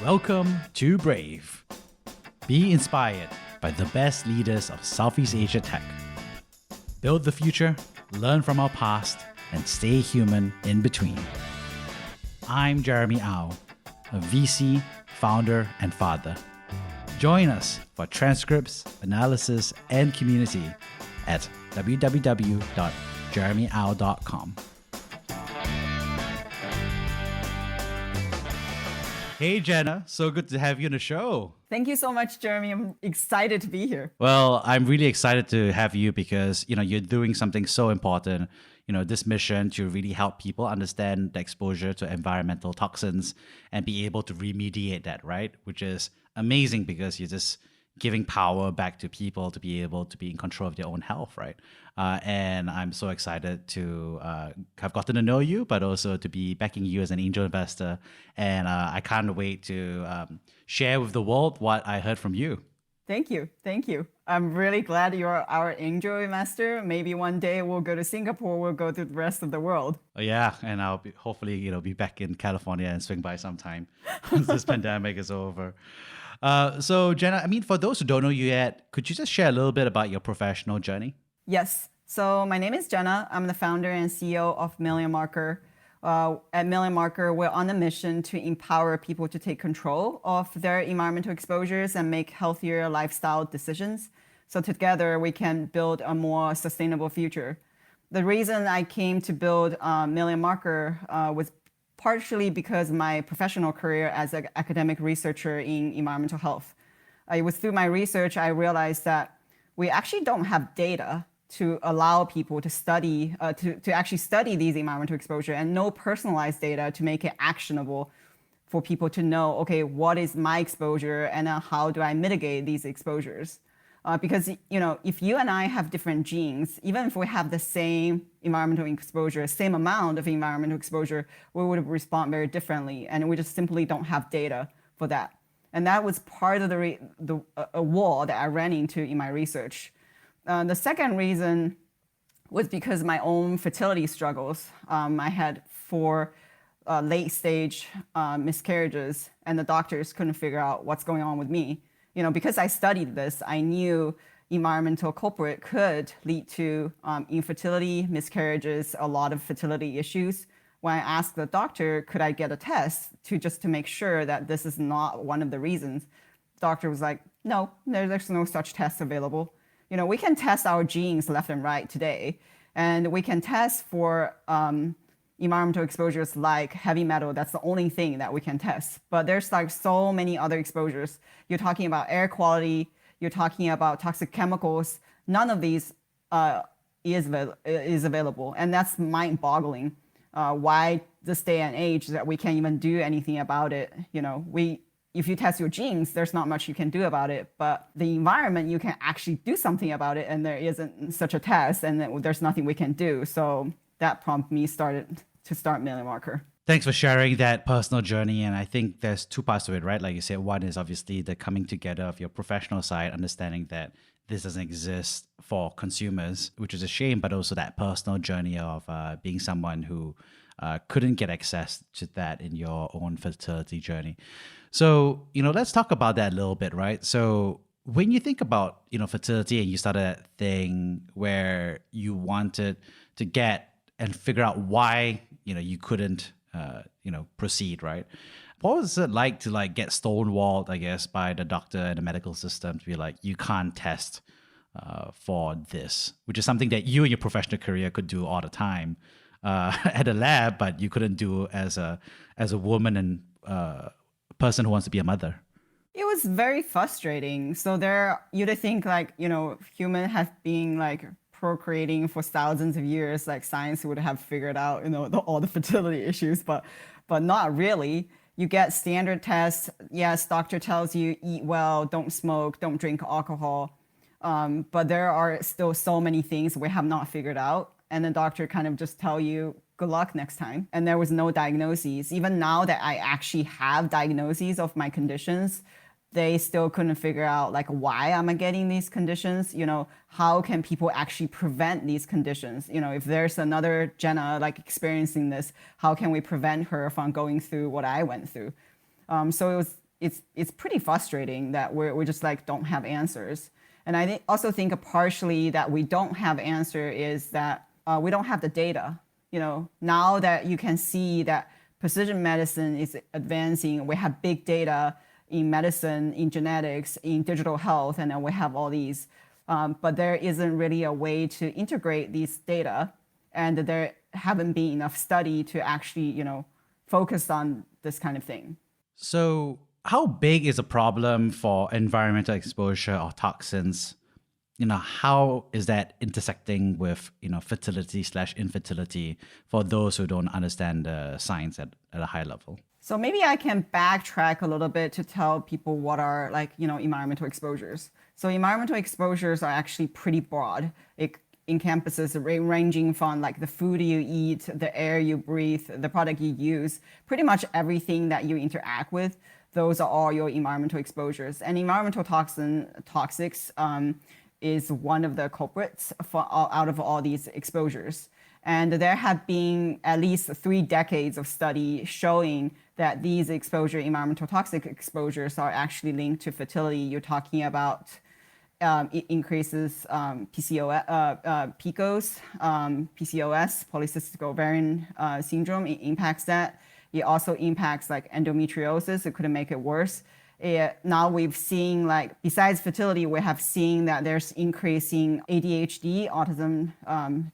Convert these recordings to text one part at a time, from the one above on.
Welcome to Brave. Be inspired by the best leaders of Southeast Asia tech. Build the future, learn from our past, and stay human in between. I'm Jeremy Au, a VC, founder, and father. Join us for transcripts, analysis, and community at www.jeremyau.com. Hey, Jenna. So good to have you on the show. Thank you so much, Jeremy. I'm excited to be here. Well, I'm really excited to have you because, you're doing something so important. This mission to really help people understand the exposure to environmental toxins and be able to remediate that, right? Which is amazing because you're just giving power back to people to be able to be in control of their own health, right? And I'm so excited to have gotten to know you, but also to be backing you as an angel investor. And I can't wait to share with the world what I heard from you. Thank you. Thank you. I'm really glad you're our angel investor. Maybe one day we'll go to Singapore, we'll go to the rest of the world. Oh, yeah, and I'll be hopefully, be back in California and swing by sometime once this pandemic is over. So Jenna, for those who don't know you yet, could you just share a little bit about your professional journey? Yes. So my name is Jenna. I'm the founder and CEO of Million Marker. At Million Marker, we're on a mission to empower people to take control of their environmental exposures and make healthier lifestyle decisions. So together we can build a more sustainable future. The reason I came to build Million Marker was partially because of my professional career as an academic researcher in environmental health. It was through my research I realized that we actually don't have data to allow people to study, to actually study these environmental exposure, and no personalized data to make it actionable for people to know, okay, what is my exposure and how do I mitigate these exposures? Because if you and I have different genes, even if we have the same environmental exposure, same amount of environmental exposure, we would respond very differently, and we just simply don't have data for that. And that was part of the wall that I ran into in my research. The second reason was because my own fertility struggles. I had 4 late-stage miscarriages, and the doctors couldn't figure out what's going on with me. Because I studied this, I knew environmental culprit could lead to infertility, miscarriages, a lot of fertility issues. When I asked the doctor, could I get a test just to make sure that this is not one of the reasons, the doctor was like, no, there's no such test available. We can test our genes left and right today, and we can test for environmental exposures like heavy metal. That's the only thing that we can test. But there's like so many other exposures. You're talking about air quality, you're talking about toxic chemicals. None of these is available. And that's mind-boggling. Why this day and age that we can't even do anything about it. If you test your genes, there's not much you can do about it. But the environment, you can actually do something about it, and there isn't such a test, and there's nothing we can do. So that prompted me to start Million Marker. Thanks for sharing that personal journey. And I think there's 2 parts to it, right? Like you said, one is obviously the coming together of your professional side, understanding that this doesn't exist for consumers, which is a shame, but also that personal journey of being someone who couldn't get access to that in your own fertility journey. So, let's talk about that a little bit, right? So when you think about, fertility and you started that thing where you wanted to get and figure out why, you couldn't, proceed, right? What was it like to get stonewalled, I guess, by the doctor and the medical system to be like, you can't test for this, which is something that you in your professional career could do all the time at a lab, but you couldn't do as a woman and person who wants to be a mother? It was very frustrating. So you'd think human have been procreating for thousands of years, science would have figured out, all the fertility issues, but not really. You get standard tests. Yes, doctor tells you eat well, don't smoke, don't drink alcohol. But there are still so many things we have not figured out. And the doctor kind of just tell you, good luck next time. And there was no diagnoses. Even now that I actually have diagnoses of my conditions, they still couldn't figure out why am I getting these conditions? How can people actually prevent these conditions? If there's another Jenna experiencing this, how can we prevent her from going through what I went through? So it's pretty frustrating that we just like don't have answers. And I also think partially that we don't have answer is that we don't have the data. Now that you can see that precision medicine is advancing, we have big data in medicine, in genetics, in digital health, and then we have all these. But there isn't really a way to integrate these data, and there haven't been enough study to actually, focus on this kind of thing. So how big is a problem for environmental exposure or toxins? How is that intersecting with, fertility/infertility for those who don't understand the science at a high level? So maybe I can backtrack a little bit to tell people what are environmental exposures. So environmental exposures are actually pretty broad. It encompasses ranging from like the food you eat, the air you breathe, the product you use, pretty much everything that you interact with. Those are all your environmental exposures. And environmental toxics is one of the culprits out of all these exposures. And there have been at least 3 decades of study showing that these environmental toxic exposures are actually linked to fertility. You're talking about it increases PCOS, polycystic ovarian syndrome. It impacts that. It also impacts like endometriosis. It could make it worse. Now we've seen besides fertility, we have seen that there's increasing ADHD, autism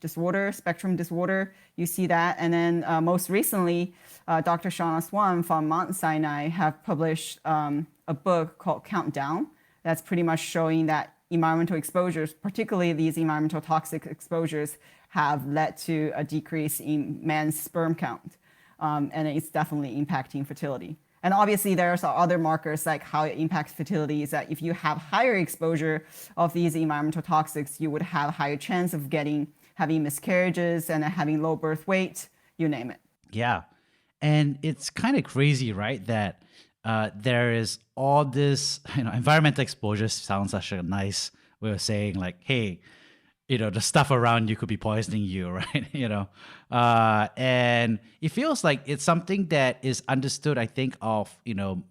disorder, spectrum disorder. You see that. And then most recently, Dr. Shauna Swan from Mount Sinai have published a book called Countdown. That's pretty much showing that environmental exposures, particularly these environmental toxic exposures, have led to a decrease in men's sperm count. And it's definitely impacting fertility. And obviously, there's other markers like how it impacts fertility is that if you have higher exposure of these environmental toxics, you would have a higher chance of having miscarriages and having low birth weight, you name it. Yeah. And it's kind of crazy, right? That there is all this, environmental exposure sounds such a nice way of saying like, hey, the stuff around you could be poisoning you, right? And it feels like it's something that is understood, I think, of,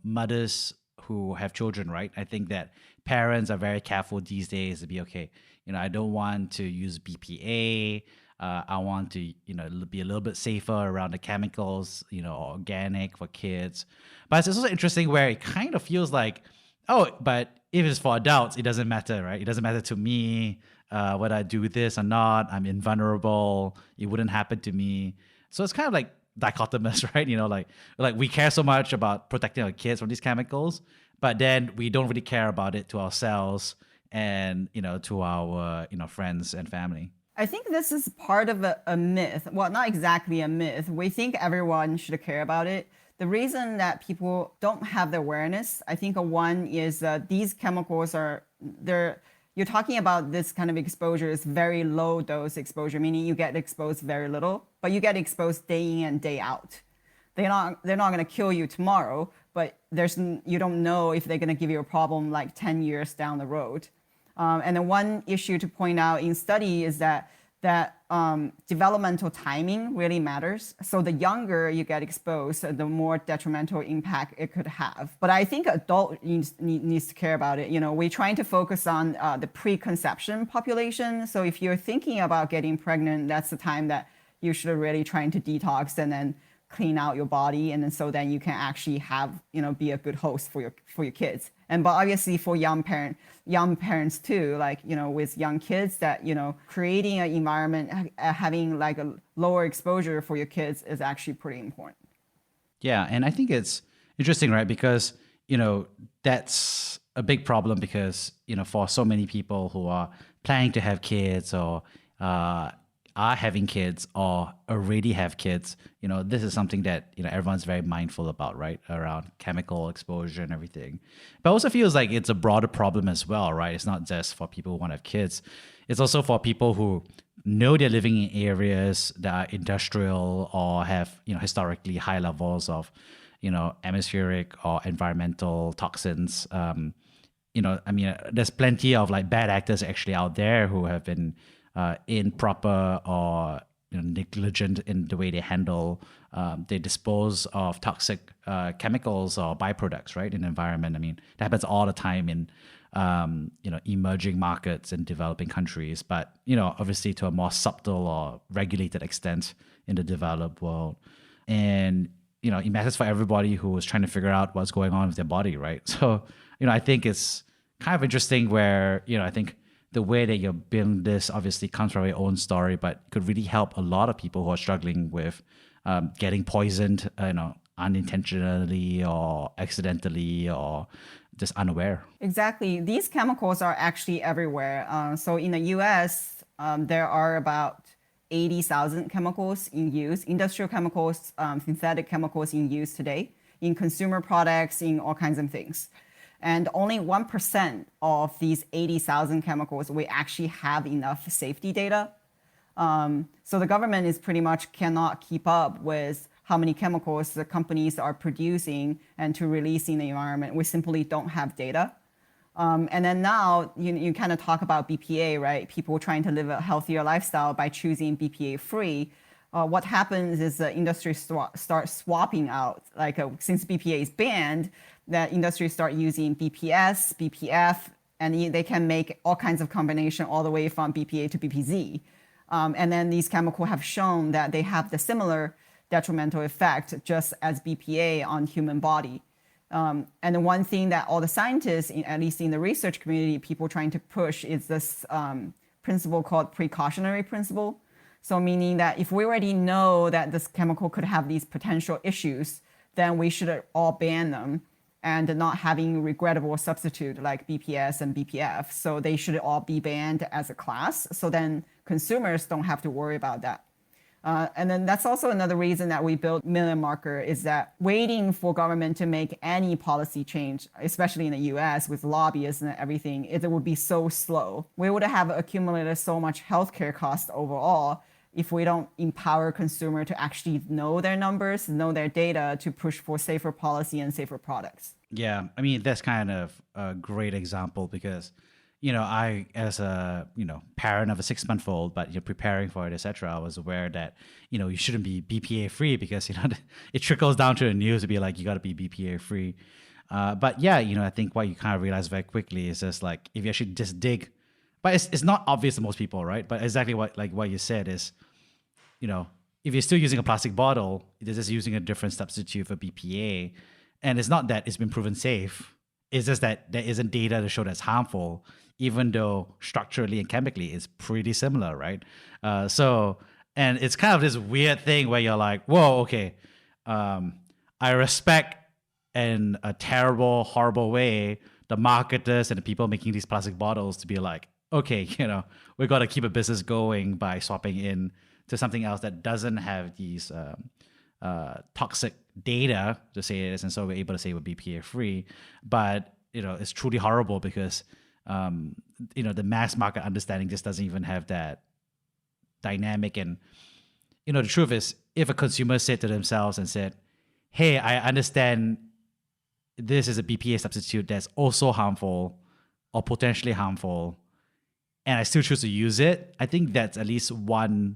mothers who have children, right? I think that parents are very careful these days to be, okay, I don't want to use BPA. I want to, be a little bit safer around the chemicals, organic for kids. But it's also interesting where it kind of feels like, oh, but if it's for adults, it doesn't matter, right? It doesn't matter to me whether I do this or not. I'm invulnerable. It wouldn't happen to me. So it's kind of like dichotomous, right? Like we care so much about protecting our kids from these chemicals, but then we don't really care about it to ourselves and, to our, friends and family. I think this is part of a myth. Well, not exactly a myth. We think everyone should care about it. The reason that people don't have the awareness, I think one is these chemicals you're talking about this kind of exposure is very low dose exposure, meaning you get exposed very little, but you get exposed day in and day out. They're not going to kill you tomorrow, but you don't know if they're going to give you a problem like 10 years down the road. And then one issue to point out in study is that developmental timing really matters. So the younger you get exposed, the more detrimental impact it could have. But I think adult needs to care about it. We're trying to focus on the preconception population. So if you're thinking about getting pregnant, that's the time that you should really trying to detox and then clean out your body, and then you can actually have be a good host for your kids. But obviously for young parents too, with young kids, that creating an environment, having like a lower exposure for your kids is actually pretty important. Yeah, and I think it's interesting, right? Because that's a big problem because for so many people who are planning to have kids or are having kids or already have kids, this is something that, everyone's very mindful about, right? Around chemical exposure and everything. But also feels like it's a broader problem as well, right? It's not just for people who want to have kids. It's also for people who know they're living in areas that are industrial or have, historically high levels of, atmospheric or environmental toxins. There's plenty of like bad actors actually out there who have been improper or negligent in the way they handle, they dispose of toxic chemicals or byproducts, right, in the environment. I mean, that happens all the time in emerging markets in developing countries, but obviously to a more subtle or regulated extent in the developed world. And it matters for everybody who is trying to figure out what's going on with their body, right? So I think it's kind of interesting where I think the way that you're building this obviously comes from your own story, but could really help a lot of people who are struggling with getting poisoned, unintentionally or accidentally or just unaware. Exactly. These chemicals are actually everywhere. So in the US, there are about 80,000 chemicals in use, industrial chemicals, synthetic chemicals in use today, in consumer products, in all kinds of things. And only 1% of these 80,000 chemicals, we actually have enough safety data. So the government is pretty much cannot keep up with how many chemicals the companies are producing and to release in the environment. We simply don't have data. And then now you kind of talk about BPA, right? People trying to live a healthier lifestyle by choosing BPA free. What happens is the industry starts swapping out, since BPA is banned, that industry start using BPS, BPF, and they can make all kinds of combination all the way from BPA to BPZ. And then these chemicals have shown that they have the similar detrimental effect just as BPA on human body. And the one thing that all the scientists, at least in the research community, people trying to push is this principle called Precautionary Principle. So meaning that if we already know that this chemical could have these potential issues, then we should all ban them and not having regrettable substitute like BPS and BPF. So they should all be banned as a class. So then consumers don't have to worry about that. And then that's also another reason that we built Million Marker is that waiting for government to make any policy change, especially in the US with lobbyists and everything, it would be so slow. We would have accumulated so much healthcare cost overall if we don't empower consumer to actually know their numbers, know their data to push for safer policy and safer products. Yeah, I mean, that's kind of a great example because, I, as a, parent of a 6-month-old, but you're preparing for it, etc., I was aware that, you shouldn't be BPA free because, it trickles down to the news to be like, you got to be BPA free. But yeah, I think what you kind of realize very quickly is just like, if you actually just dig, but it's not obvious to most people, right? But exactly what you said is, if you're still using a plastic bottle, they're just using a different substitute for BPA. And it's not that it's been proven safe. It's just that there isn't data to show that's harmful, even though structurally and chemically it's pretty similar, right? And it's kind of this weird thing where you're like, whoa, okay, I respect in a terrible, horrible way the marketers and the people making these plastic bottles to be like, okay, we got to keep a business going by swapping in to something else that doesn't have these toxic data to say it is, and so we're able to say we're BPA free. But it's truly horrible because the mass market understanding just doesn't even have that dynamic. And the truth is, if a consumer said to themselves and said, "Hey, I understand this is a BPA substitute that's also harmful or potentially harmful, and I still choose to use it," I think that's at least one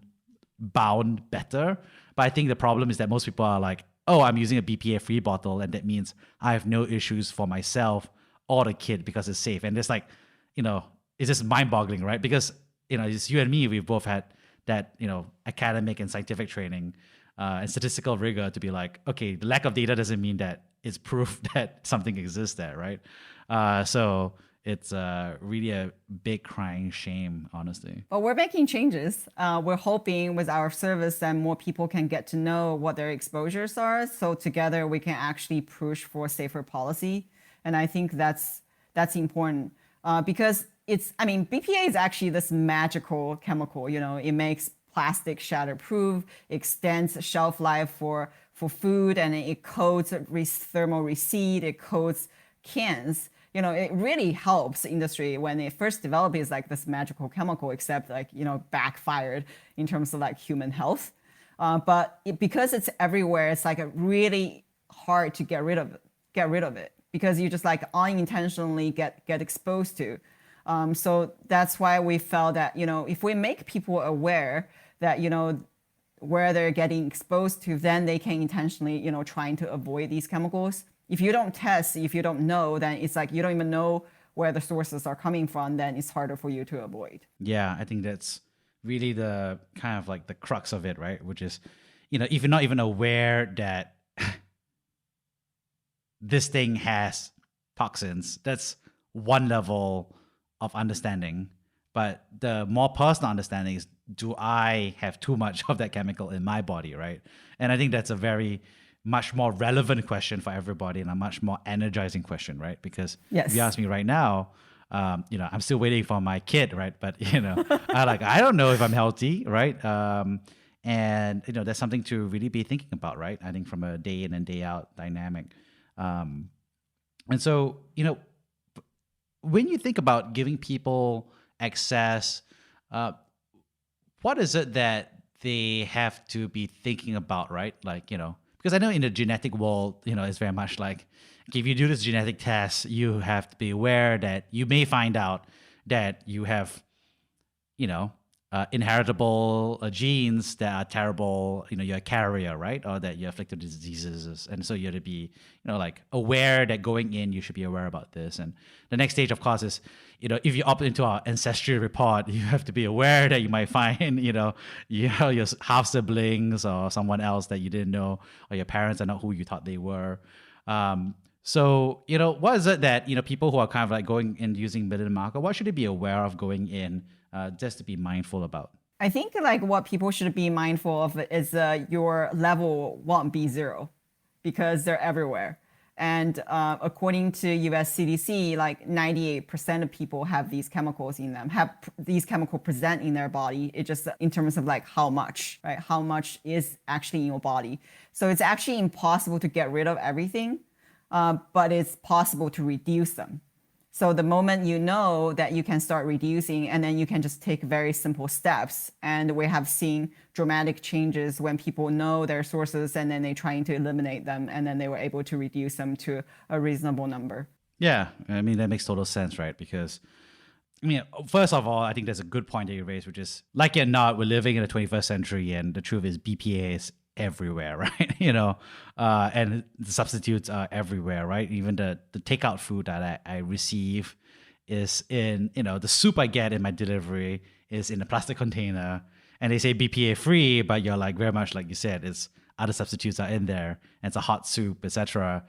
bound better. But I think the problem is that most people are like, oh, I'm using a BPA free bottle and that means I have no issues for myself or the kid because it's safe. And it's like, it's just mind boggling, right? Because, it's you and me, we've both had that, academic and scientific training and statistical rigor to be like, okay, the lack of data doesn't mean that it's proof that something exists there, right? So it's really a big crying shame, honestly. But we're making changes. We're hoping with our service that more people can get to know what their exposures are. So together we can actually push for safer policy. And I think that's important because BPA is actually this magical chemical. It makes plastic shatterproof, extends shelf life for food, and it coats thermal recede, it coats cans. It really helps industry when it first developed is like this magical chemical, except backfired in terms of like human health. But because it's everywhere, it's like a really hard to get rid of it because you just like unintentionally get exposed to. So that's why we felt that, if we make people aware that, where they're getting exposed to, then they can intentionally, trying to avoid these chemicals. If you don't test, if you don't know, then it's like you don't even know where the sources are coming from, then it's harder for you to avoid. Yeah, I think that's really the kind of like the crux of it, right? Which is, if you're not even aware that this thing has toxins, that's one level of understanding. But the more personal understanding is, do I have too much of that chemical in my body, right? And I think that's a very much more relevant question for everybody and a much more energizing question, right? Because if you ask me right now, I'm still waiting for my kid, right? But I don't know if I'm healthy, right? And that's something to really be thinking about, right? I think from a day in and day out dynamic. And so, when you think about giving people access, what is it that they have to be thinking about, right? Like, because I know in the genetic world, it's very much like, okay, if you do this genetic test, you have to be aware that you may find out that you have, inheritable genes that are terrible, you're a carrier, right? Or that you're afflicted with diseases. And so you have to be, aware that going in, you should be aware about this. And the next stage, of course, is, if you opt into our ancestry report, you have to be aware that you might find, your half siblings or someone else that you didn't know, or your parents are not who you thought they were. So, what is it that, people who are kind of like going and using middle marker, what should they be aware of going in, just to be mindful about? I think like what people should be mindful of is your level won't be zero because they're everywhere. And according to US CDC, like 98% of people have these chemicals in them, have these chemicals present in their body. It just in terms of like how much, right? How much is actually in your body. So it's actually impossible to get rid of everything, but it's possible to reduce them. So the moment you know that you can start reducing, and then you can just take very simple steps. And we have seen dramatic changes when people know their sources and then they're trying to eliminate them, and then they were able to reduce them to a reasonable number. Yeah, I mean, that makes total sense, right? Because, first of all, I think there's a good point that you raised, which is, like it or not, we're living in the 21st century, and the truth is BPA is everywhere, right? And the substitutes are everywhere, right? Even the takeout food that I receive is in, the soup I get in my delivery is in a plastic container, and they say BPA free, but you're like, very much like you said, it's other substitutes are in there, and it's a hot soup, etc.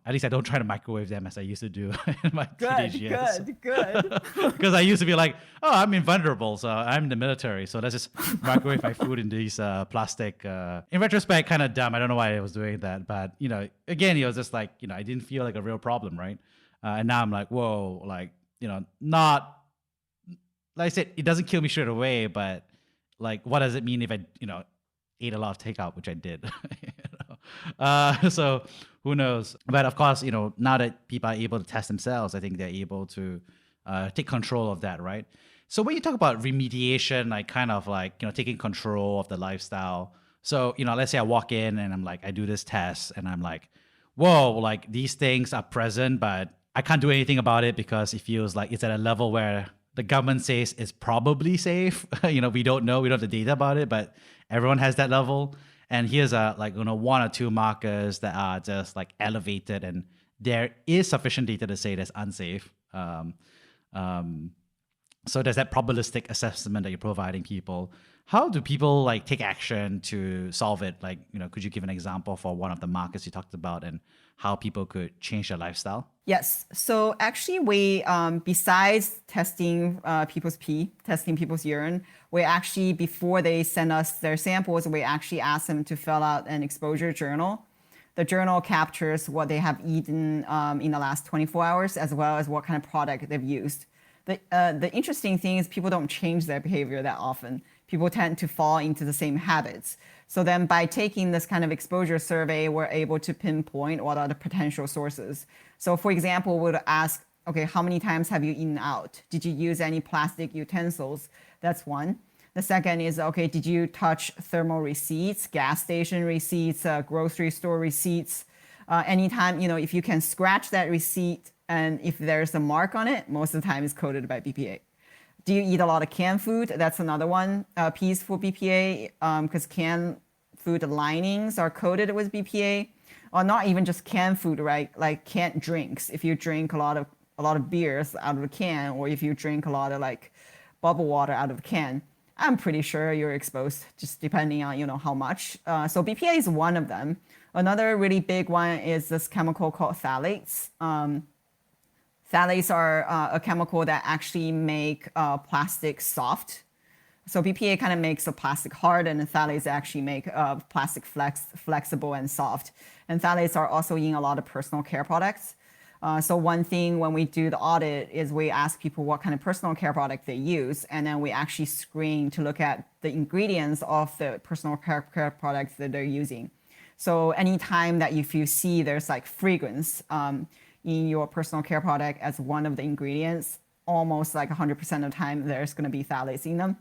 At least I don't try to microwave them as I used to do in my teenage years. Good. Because I used to be like, oh, I'm invulnerable, so I'm in the military, so let's just microwave my food in these plastic. In retrospect, kind of dumb. I don't know why I was doing that, but again, it was just like, I didn't feel like a real problem, right? And now I'm like, whoa, like, not like I said, it doesn't kill me straight away, but like, what does it mean if I, ate a lot of takeout, which I did. So who knows? But of course, now that people are able to test themselves, I think they're able to take control of that, right? So when you talk about remediation, like kind of like, taking control of the lifestyle. So, let's say I walk in and I'm like, I do this test and I'm like, whoa, like these things are present, but I can't do anything about it because it feels like it's at a level where the government says it's probably safe. We don't know, we don't have the data about it, but everyone has that level. And here's one or two markers that are just like elevated, and there is sufficient data to say that's unsafe. So there's that probabilistic assessment that you're providing people. How do people like take action to solve it? Like, could you give an example for one of the markers you talked about and how people could change their lifestyle? Yes. So actually, we besides testing people's pee, testing people's urine, we actually, before they send us their samples, we actually ask them to fill out an exposure journal. The journal captures what they have eaten in the last 24 hours, as well as what kind of product they've used. The interesting thing is people don't change their behavior that often. People tend to fall into the same habits. So then by taking this kind of exposure survey, we're able to pinpoint what are the potential sources. So for example, we would ask, okay, how many times have you eaten out? Did you use any plastic utensils? That's one. The second is, okay, did you touch thermal receipts, gas station receipts, grocery store receipts? Anytime, if you can scratch that receipt and if there's a mark on it, most of the time it's coded by BPA. Do you eat a lot of canned food? That's another one piece for BPA, because canned food linings are coated with BPA, or not even just canned food, right? Like canned drinks. If you drink a lot of beers out of a can, or if you drink a lot of like bubble water out of a can, I'm pretty sure you're exposed, just depending on how much. So BPA is one of them. Another really big one is this chemical called phthalates. Phthalates are a chemical that actually make plastic soft. So BPA kind of makes the plastic hard, and the phthalates actually make plastic flexible and soft. And phthalates are also in a lot of personal care products. So one thing when we do the audit is we ask people what kind of personal care product they use, and then we actually screen to look at the ingredients of the personal care products that they're using. So anytime that if you see there's like fragrance in your personal care product as one of the ingredients, almost like 100% of the time there's going to be phthalates in them.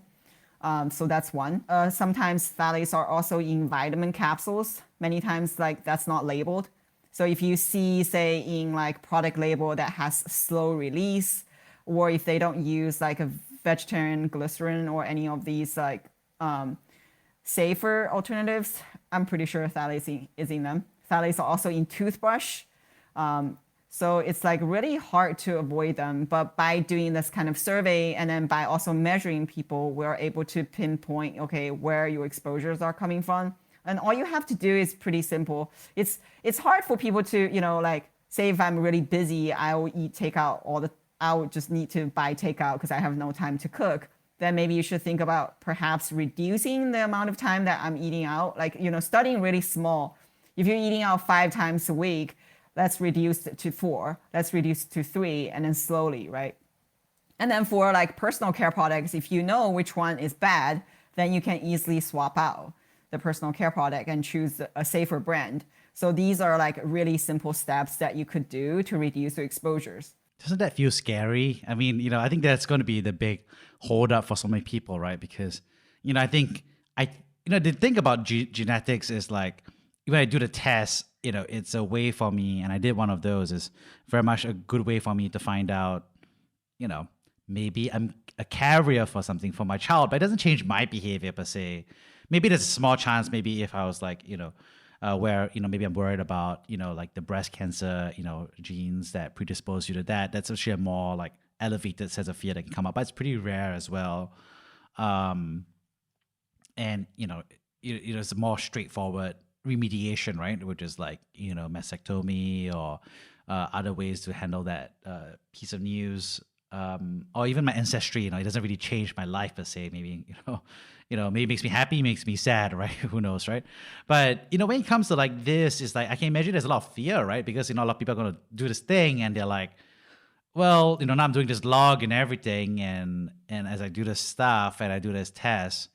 So that's one. Sometimes phthalates are also in vitamin capsules. Many times like that's not labeled. So if you see, say, in like product label that has slow release, or if they don't use like a vegetarian glycerin or any of these like safer alternatives, I'm pretty sure phthalates is in them. Phthalates are also in toothbrush. So it's like really hard to avoid them. But by doing this kind of survey and then by also measuring people, we're able to pinpoint, okay, where your exposures are coming from. And all you have to do is pretty simple. It's hard for people to, like say if I'm really busy, I will eat takeout I would just need to buy takeout because I have no time to cook. Then maybe you should think about perhaps reducing the amount of time that I'm eating out. Like, starting really small. If you're eating out 5 times a week, let's reduce it to 4, let's reduce it to 3, and then slowly, right? And then for like personal care products, if you know which one is bad, then you can easily swap out the personal care product and choose a safer brand. So these are like really simple steps that you could do to reduce your exposures. Doesn't that feel scary? I mean, I think that's going to be the big hold up for so many people, right? Because, I think the thing about genetics is like, when I do the test, it's a way for me, and I did one of those, is very much a good way for me to find out, maybe I'm a carrier for something for my child, but it doesn't change my behavior per se. Maybe there's a small chance, maybe if I was like, where, maybe I'm worried about, like the breast cancer, genes that predispose you to that. That's actually a more like elevated sense of fear that can come up, but it's pretty rare as well. And, it's a more straightforward remediation, right? Which is like, mastectomy or other ways to handle that piece of news. Or even my ancestry, it doesn't really change my life per se. Maybe, maybe it makes me happy, makes me sad, right? Who knows, right? But, when it comes to like this, it's like, I can imagine there's a lot of fear, right? Because, a lot of people are going to do this thing and they're like, well, now I'm doing this log and everything. And as I do this stuff and I do this test,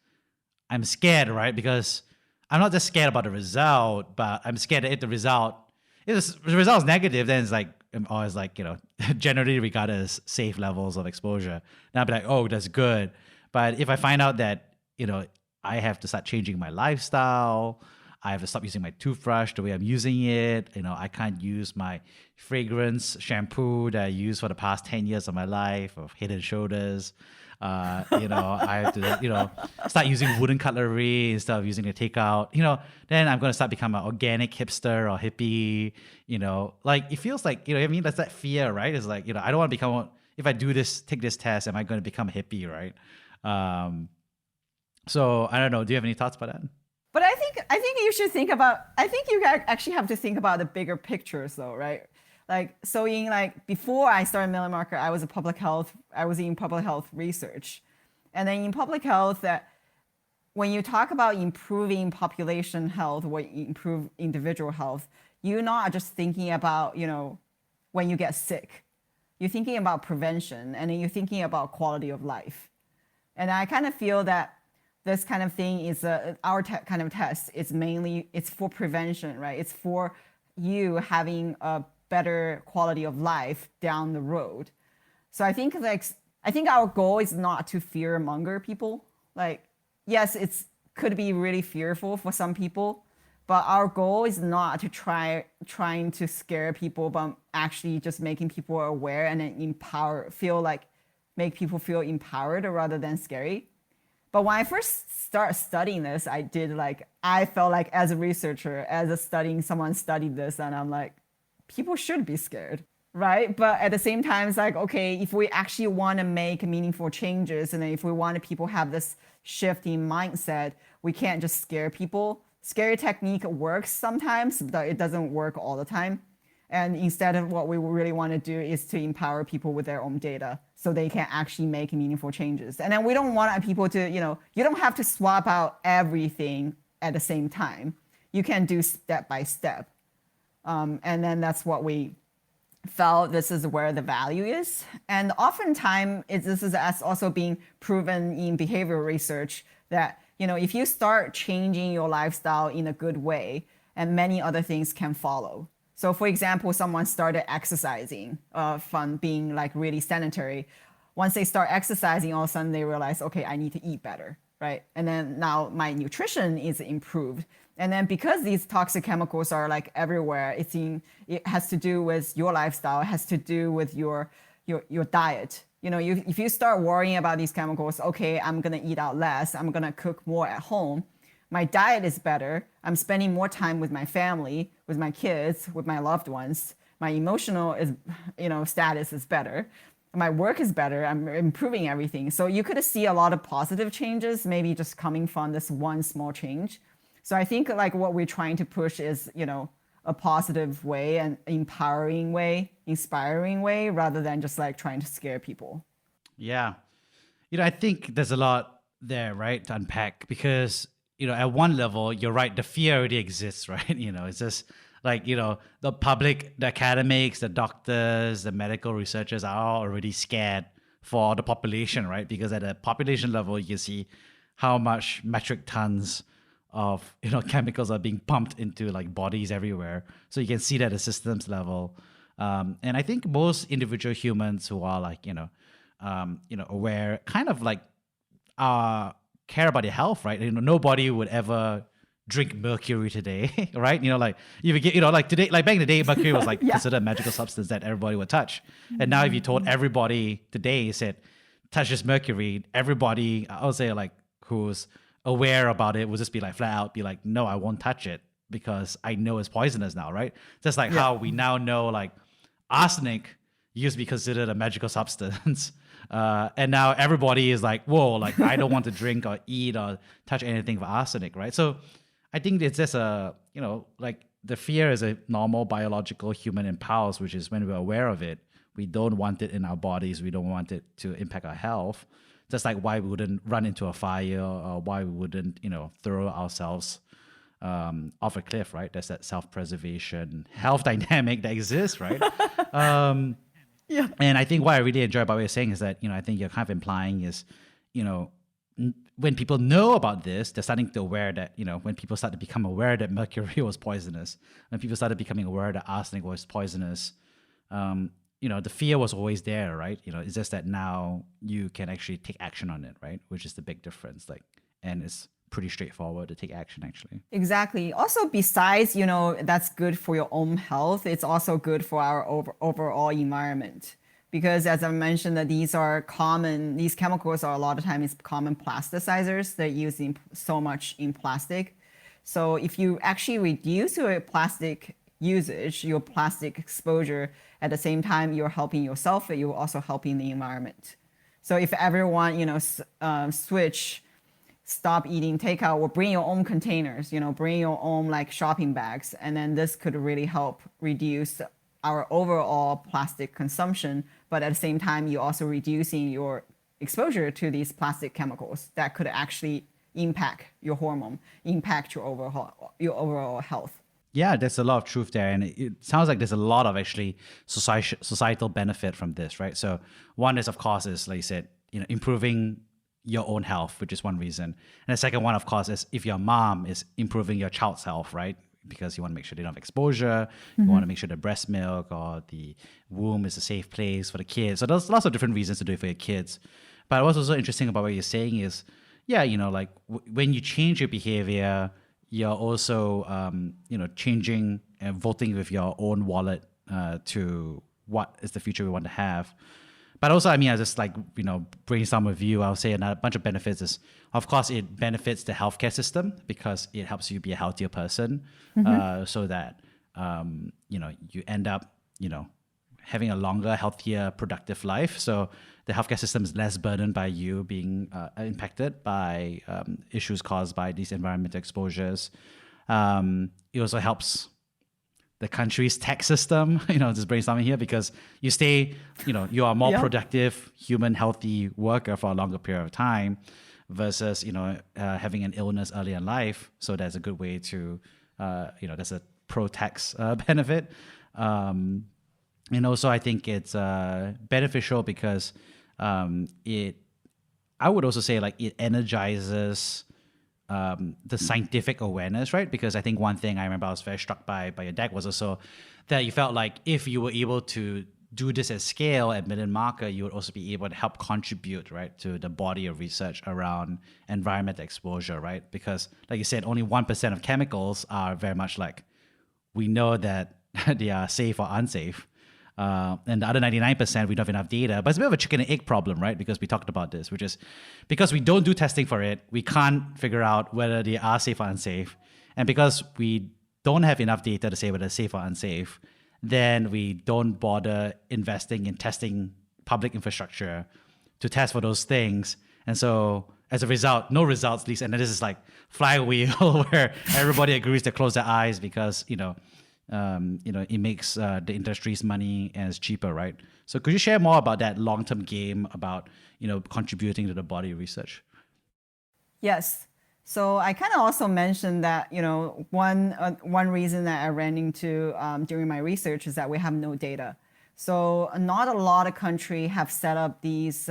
I'm scared, right? Because I'm not just scared about the result, but I'm scared that if the result is negative, then it's like, I'm always like, generally regarded as safe levels of exposure. Now I'll be like, oh, that's good. But if I find out that, I have to start changing my lifestyle, I have to stop using my toothbrush the way I'm using it, I can't use my fragrance shampoo that I used for the past 10 years of my life, of Head and Shoulders. I have to, start using wooden cutlery instead of using the takeout, then I'm going to start becoming an organic hipster or hippie, like it feels like, what I mean? That's that fear, right? It's like, I don't want to become, if I do this, take this test, am I going to become a hippie, right? So I don't know. Do you have any thoughts about that? But I think you should think about, I think you actually have to think about the bigger pictures though, right? Like, so in like, before I started Million Marker, I was in public health research. And then in public health, that when you talk about improving population health or improve individual health, you're not just thinking about, when you get sick. You're thinking about prevention, and then you're thinking about quality of life. And I kind of feel that this kind of thing is our kind of test. It's for prevention, right? It's for you having a better quality of life down the road. So I think our goal is not to fear monger people. Like, yes, it's could be really fearful for some people, but our goal is not to trying to scare people, but actually just making people aware and then feel like make people feel empowered rather than scary. But when I first started studying this, I felt like as a researcher, someone studied this, and I'm like, people should be scared, right? But at the same time, it's like, okay, if we actually want to make meaningful changes, and if we want people to have this shift in mindset, we can't just scare people. Scary technique works sometimes, but it doesn't work all the time. And instead of what we really want to do is to empower people with their own data so they can actually make meaningful changes. And then we don't want people to, you don't have to swap out everything at the same time. You can do step by step. And then that's what we felt this is where the value is. And oftentimes, this is also being proven in behavioral research that, if you start changing your lifestyle in a good way, and many other things can follow. So for example, someone started exercising from being like really sedentary. Once they start exercising, all of a sudden they realize, okay, I need to eat better, right? And then now my nutrition is improved. And then because these toxic chemicals are like everywhere, it has to do with your lifestyle, it has to do with your diet. If you start worrying about these chemicals, okay, I'm gonna eat out less, I'm gonna cook more at home. My diet is better. I'm spending more time with my family, with my kids, with my loved ones. My emotional status is better. My work is better. I'm improving everything. So you could see a lot of positive changes, maybe just coming from this one small change. So I think like what we're trying to push is, a positive way, an empowering way, inspiring way, rather than just like trying to scare people. Yeah. I think there's a lot there, right, to unpack because at one level, you're right, the fear already exists, right? It's just like, the public, the academics, the doctors, the medical researchers are all already scared for the population, right? Because at a population level, you can see how much metric tons of, chemicals are being pumped into like bodies everywhere. So you can see that at a systems level. And I think most individual humans who are like, aware, kind of like, care about your health, right? Nobody would ever drink mercury today, right? Like if you get, like today, like back in the day, mercury was like considered a magical substance that everybody would touch. And now if you told everybody today, said, touch this mercury, everybody, I would say like who's aware about it would just be like flat out, be like, no, I won't touch it because I know it's poisonous now, right? Just like how we now know like arsenic used to be considered a magical substance. And now everybody is like, whoa, like I don't want to drink or eat or touch anything with arsenic, right? So I think it's just like the fear is a normal biological human impulse, which is when we're aware of it, we don't want it in our bodies. We don't want it to impact our health. Just like why we wouldn't run into a fire or why we wouldn't, throw ourselves off a cliff, right? There's that self-preservation health dynamic that exists, right? Yeah. And I think what I really enjoy about what you're saying is that, I think you're kind of implying is, when people know about this, they're starting to aware that, when people start to become aware that mercury was poisonous, when people started becoming aware that arsenic was poisonous, the fear was always there, right? It's just that now you can actually take action on it, right? Which is the big difference. And it's pretty straightforward to take action, actually. Exactly. Also, besides, that's good for your own health, it's also good for our overall environment. Because as I mentioned, that these chemicals are a lot of times common plasticizers. They're used so much in plastic. So if you actually reduce your plastic usage, your plastic exposure, at the same time, you're helping yourself, but you're also helping the environment. So if everyone, stop eating takeout or bring your own containers, bring your own like shopping bags. And then this could really help reduce our overall plastic consumption. But at the same time, you're also reducing your exposure to these plastic chemicals that could actually impact your hormone, impact your overall health. Yeah, there's a lot of truth there. And it sounds like there's a lot of actually societal benefit from this, right? So one is, of course, is like you said, improving your own health, which is one reason. And the second one, of course, is if your mom is improving your child's health, right? Because you want to make sure they don't have exposure. You want to make sure the breast milk or the womb is a safe place for the kids. So there's lots of different reasons to do it for your kids. But what's also interesting about what you're saying is, like when you change your behavior, you're also, changing and voting with your own wallet to what is the future we want to have. But also, I mean, I just like, brainstorm with you, I'll say another bunch of benefits is, of course, it benefits the healthcare system because it helps you be a healthier person, so that, you end up, having a longer, healthier, productive life. So the healthcare system is less burdened by you being impacted by issues caused by these environmental exposures. It also helps the country's tax system, just brainstorming here, because you stay, you are more productive, human, healthy worker for a longer period of time versus, having an illness early in life. So that's a good way to, that's a pro-tax benefit. And also I think it's beneficial because I would also say like it energizes the scientific awareness, right? Because I think one thing I remember I was very struck by your deck was also that you felt like if you were able to do this at scale at million marker, you would also be able to help contribute, right, to the body of research around environmental exposure, right? Because like you said, only 1% of chemicals are very much like, we know that they are safe or unsafe. And the other 99%, we don't have enough data. But it's a bit of a chicken and egg problem, right? Because we talked about this, which is because we don't do testing for it, we can't figure out whether they are safe or unsafe. And because we don't have enough data to say whether they're safe or unsafe, then we don't bother investing in testing public infrastructure to test for those things. And so as a result, no results, at least. And then this is like flywheel where everybody agrees to close their eyes because, it makes the industry's money and it's cheaper, right? So could you share more about that long-term game about, contributing to the body research? Yes. So I kind of also mentioned that, one reason that I ran into during my research is that we have no data. So not a lot of countries have set up these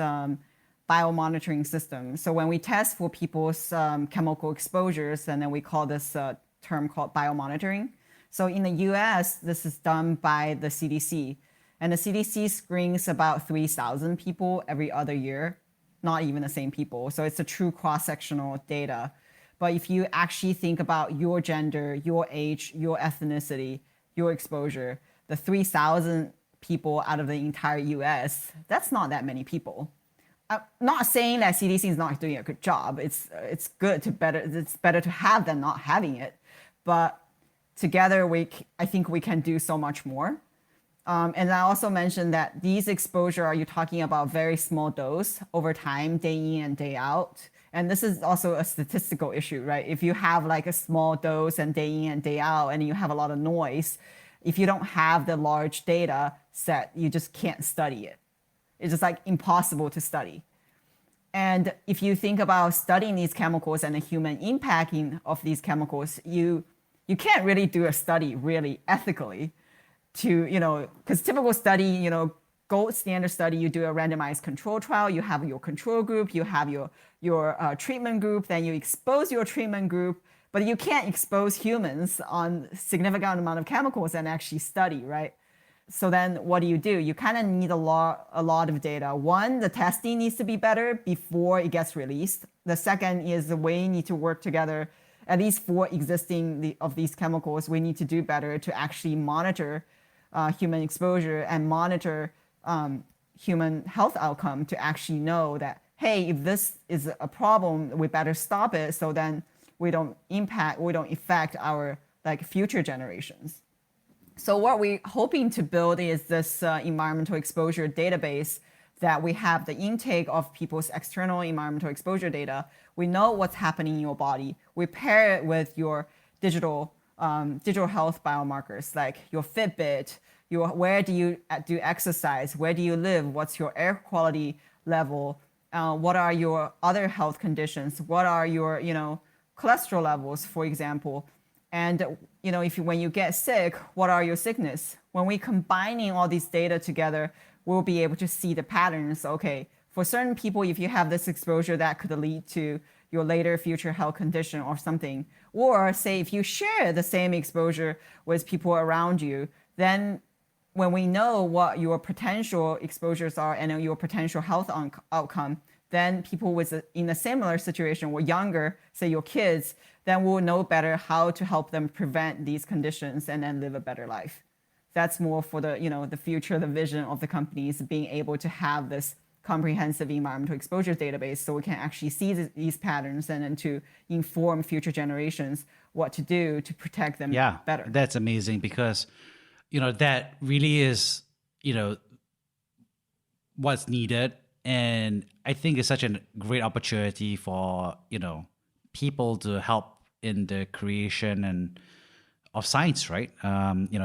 biomonitoring systems. So when we test for people's chemical exposures, and then we call this term called biomonitoring. So in the US, this is done by the CDC. And the CDC screens about 3,000 people every other year, not even the same people. So it's a true cross-sectional data. But if you actually think about your gender, your age, your ethnicity, your exposure, the 3,000 people out of the entire US, that's not that many people. I'm not saying that CDC is not doing a good job. It's better to have than not having it. But together, I think we can do so much more. And I also mentioned that these exposure, are you talking about very small dose over time, day in and day out? And this is also a statistical issue, right? If you have like a small dose and day in and day out, and you have a lot of noise, if you don't have the large data set, you just can't study it. It's just like impossible to study. And if you think about studying these chemicals and the human impacting of these chemicals, you can't really do a study really ethically because typical study, gold standard study, you do a randomized control trial, you have your control group, you have your treatment group, then you expose your treatment group, but you can't expose humans on significant amount of chemicals and actually study, right? So then what do? You kind of need a lot of data. One, the testing needs to be better before it gets released. The second is the way need to work together. At least for existing of these chemicals, we need to do better to actually monitor human exposure and monitor human health outcome to actually know that, hey, if this is a problem, we better stop it so then we don't affect our future generations. So what we're hoping to build is this environmental exposure database that we have the intake of people's external environmental exposure data. We know what's happening in your body. We pair it with your digital health biomarkers like your Fitbit, where do you do exercise, where do you live, what's your air quality level, what are your other health conditions, what are your cholesterol levels, for example. And when you get sick, what are your sickness? When we combining all these data together, we'll be able to see the patterns. Okay, for certain people, if you have this exposure, that could lead to your later future health condition or something. Or say if you share the same exposure with people around you, then when we know what your potential exposures are and your potential health outcome, then people in a similar situation or younger, say your kids, then we'll know better how to help them prevent these conditions and then live a better life. that's more for the, the future, the vision of the companies being able to have this comprehensive environmental exposure database so we can actually see these patterns and then to inform future generations what to do to protect them better. That's amazing because, that really is, what's needed. And I think it's such a great opportunity for, people to help in the creation and of science, right?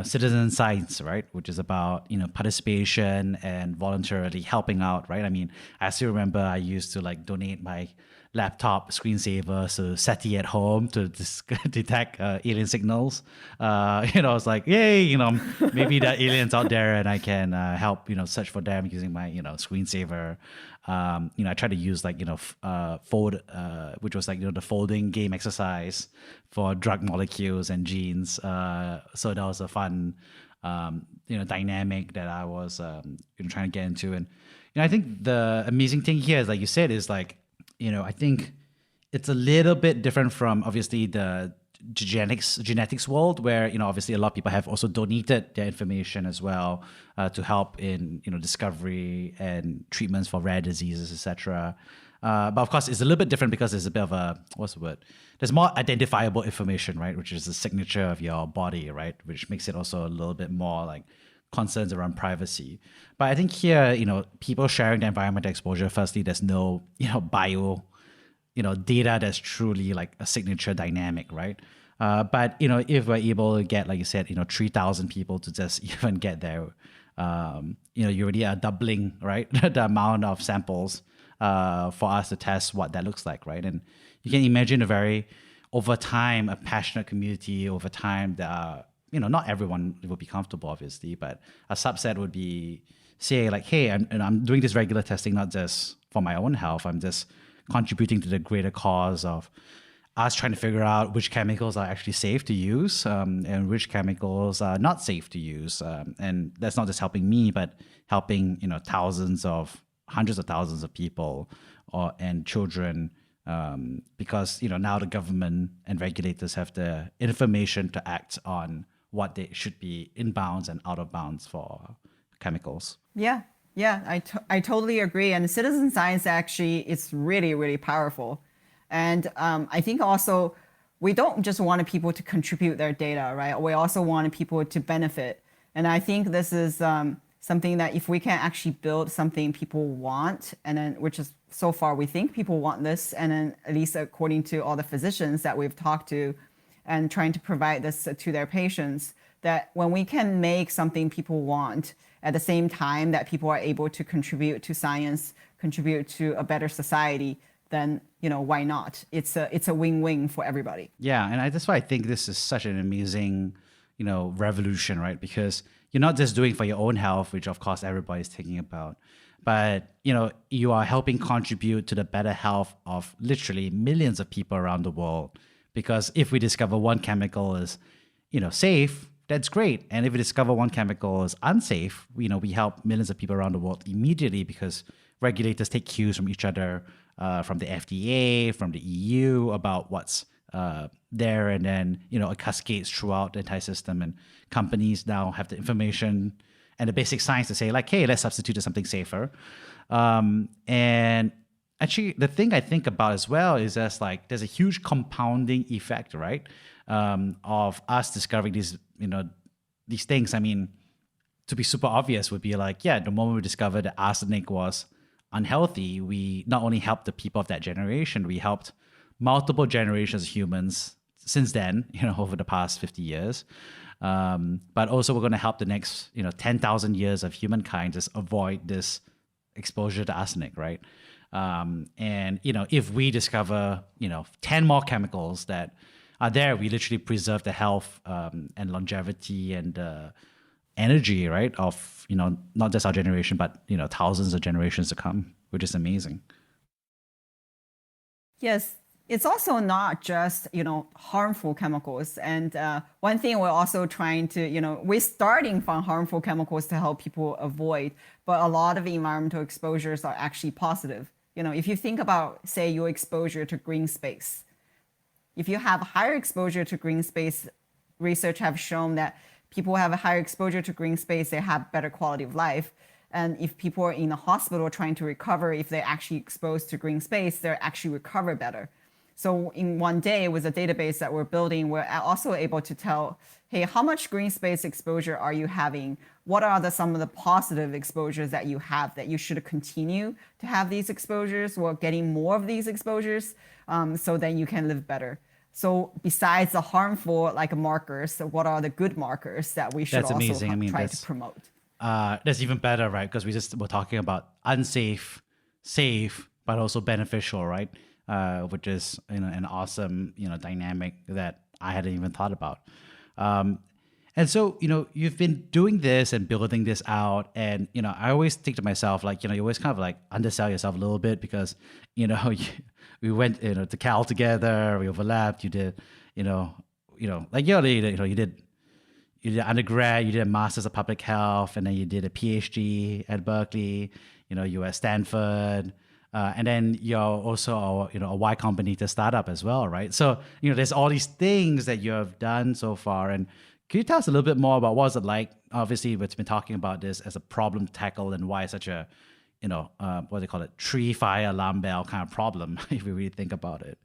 Citizen science, right? Which is about, participation and voluntarily helping out, right? I mean, I still remember I used to like donate my laptop screensaver to SETI at home to detect alien signals. I was like, yay, maybe there are aliens out there and I can help, search for them using my, screensaver. I tried to use like, fold, which was like, the folding game exercise for drug molecules and genes. So that was a fun, dynamic that I was, trying to get into. And, I think the amazing thing here is, like you said, is like, I think it's a little bit different from obviously the genetics world where, obviously a lot of people have also donated their information as well to help in, discovery and treatments for rare diseases, etc. But of course, it's a little bit different because there's a bit of a, what's the word? There's more identifiable information, right? Which is the signature of your body, right? Which makes it also a little bit more like concerns around privacy. But I think here, people sharing the environmental exposure, firstly, there's no, bio, data that's truly like a signature dynamic, right? But, if we're able to get, like you said, 3,000 people to just even get there, you already are doubling, right? the amount of samples for us to test what that looks like, right? And you can imagine over time, a passionate community over time that are, not everyone will be comfortable, obviously, but a subset would be say like, hey, I'm doing this regular testing, not just for my own health. I'm just contributing to the greater cause of us trying to figure out which chemicals are actually safe to use and which chemicals are not safe to use. And that's not just helping me, but helping, hundreds of thousands of people and children because, now the government and regulators have the information to act on what they should be in bounds and out of bounds for chemicals. Yeah, I totally agree. And citizen science actually is really, really powerful. And I think also we don't just want people to contribute their data, right? We also want people to benefit. And I think this is something that if we can actually build something people want, and then which is so far we think people want this, and then at least according to all the physicians that we've talked to, and trying to provide this to their patients, that when we can make something people want at the same time that people are able to contribute to science, contribute to a better society, then, why not? It's a win-win for everybody. Yeah, and that's why I think this is such an amazing, revolution, right? Because you're not just doing for your own health, which of course everybody's thinking about, but, you are helping contribute to the better health of literally millions of people around the world. Because if we discover one chemical is, safe, that's great. And if we discover one chemical is unsafe, we help millions of people around the world immediately because regulators take cues from each other, from the FDA, from the EU about what's there. And then, it cascades throughout the entire system. And companies now have the information and the basic science to say like, hey, let's substitute to something safer. And actually, the thing I think about as well is there's a huge compounding effect, right? Of us discovering these things. I mean, to be super obvious would be like, yeah, the moment we discovered that arsenic was unhealthy, we not only helped the people of that generation, we helped multiple generations of humans since then, over the past 50 years. But also we're going to help the next, 10,000 years of humankind just avoid this exposure to arsenic, right? And, if we discover, 10 more chemicals that are there, we literally preserve the health and longevity and energy, right, of, not just our generation, but, thousands of generations to come, which is amazing. Yes. It's also not just, harmful chemicals. And one thing we're also trying to, we're starting from harmful chemicals to help people avoid, but a lot of environmental exposures are actually positive. If you think about, say, your exposure to green space, if you have higher exposure to green space, research have shown that people have a higher exposure to green space, they have better quality of life. And if people are in a hospital trying to recover, if they're actually exposed to green space, they're actually recover better. So in one day with a database that we're building, we're also able to tell, hey, how much green space exposure are you having? What are some of the positive exposures that you have that you should continue to have these exposures or getting more of these exposures so then you can live better? So besides the harmful like markers, what are the good markers that we should try to promote? That's even better, right? Because we're talking about unsafe, safe, but also beneficial, right? Which is an awesome dynamic that I hadn't even thought about. And so you've been doing this and building this out, and I always think to myself like you always kind of like undersell yourself a little bit because we went to Cal together, we overlapped. You did like you did undergrad, you did a master's of public health, and then you did a PhD at Berkeley. You were at Stanford. And then you're also a Y Combinator startup as well, right? So there's all these things that you have done so far. And can you tell us a little bit more about what is it like? Obviously, we've been talking about this as a problem to tackle and why it's such a what do they call it, tree fire alarm bell kind of problem if we really think about it.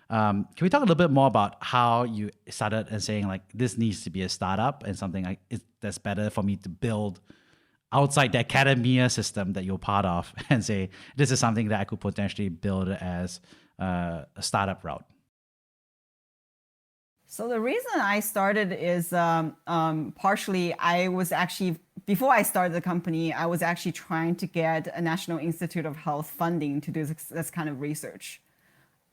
Can we talk a little bit more about how you started and saying like this needs to be a startup and something that's better for me to build outside the academia system that you're part of and say, this is something that I could potentially build as a startup route? So the reason I started is partially I was actually, before I started the company, I was actually trying to get a National Institute of Health funding to do this kind of research.